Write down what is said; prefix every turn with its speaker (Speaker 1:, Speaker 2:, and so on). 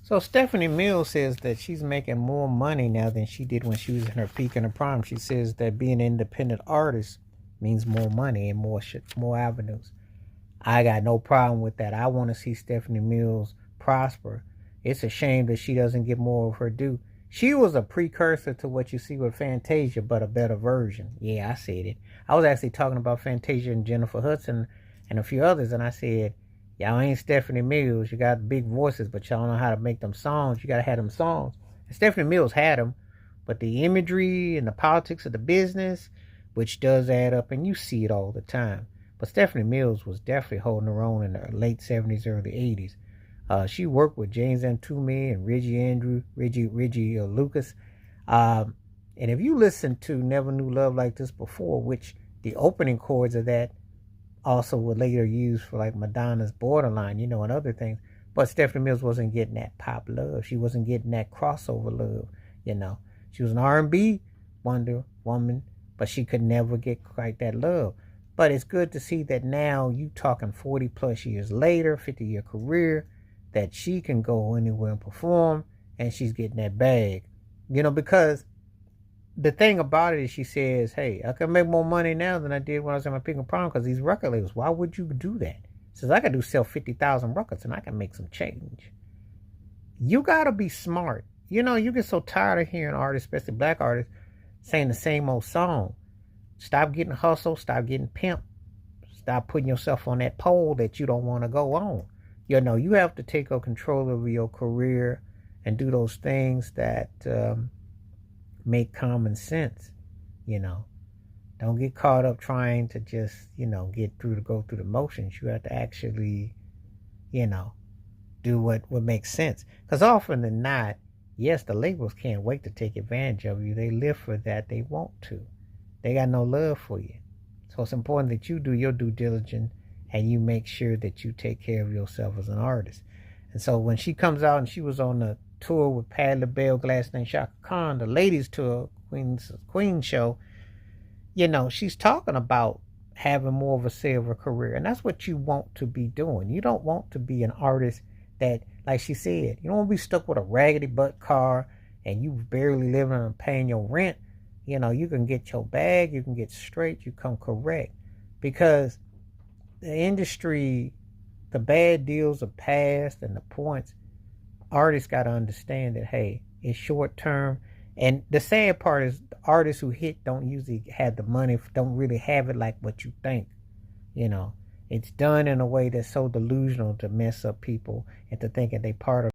Speaker 1: So Stephanie Mills says that she's making more money now than she did when she was in her peak and her prime. She says that being an independent artist means more money and more avenues. I got no problem with that. I want to see Stephanie Mills prosper. It's a shame that she doesn't get more of her due. She was a precursor to what you see with Fantasia, but a better version. Yeah, I said it. I was actually talking about Fantasia and Jennifer Hudson and a few others, and I said, y'all ain't Stephanie Mills. You got big voices, but y'all don't know how to make them songs. You got to have them songs. And Stephanie Mills had them, but the imagery and the politics of the business, which does add up, and you see it all the time. But Stephanie Mills was definitely holding her own in the late 70s, early 80s. She worked with James Antoomey and Reggie Lucas. And if you listen to Never Knew Love Like This Before, which the opening chords of that also were later used for like Madonna's Borderline, and other things. But Stephanie Mills wasn't getting that pop love. She wasn't getting that crossover love. She was an R&B Wonder Woman, but she could never get quite that love. But it's good to see that now you talking 40 plus years later, 50-year career, that she can go anywhere and perform, and she's getting that bag. Because the thing about it is she says, hey, I can make more money now than I did when I was in my peak and prime because these record labels, why would you do that? Says I could sell 50,000 records and I can make some change. You got to be smart. You get so tired of hearing artists, especially black artists, saying the same old song. Stop getting hustle, stop getting pimp, stop putting yourself on that pole that you don't want to go on. You have to take control over your career and do those things that make common sense. Don't get caught up trying to just, go through the motions. You have to actually, do what makes sense. Because often than not, yes, the labels can't wait to take advantage of you. They live for that. They want to. They got no love for you. So it's important that you do your due diligence and you make sure that you take care of yourself as an artist. And so when she comes out and she was on the tour with Patti LaBelle, Glass named Chaka Khan, the ladies tour, Queen show, she's talking about having more of a say of her career. And that's what you want to be doing. You don't want to be an artist that, like she said, you don't want to be stuck with a raggedy butt car and you barely living and paying your rent. You can get your bag, you can get straight, you come correct. Because the industry, the bad deals are past and the points, artists got to understand that, hey, it's short term. And the sad part is the artists who hit don't usually have the money, don't really have it like what you think. It's done in a way that's so delusional to mess up people into thinking they part of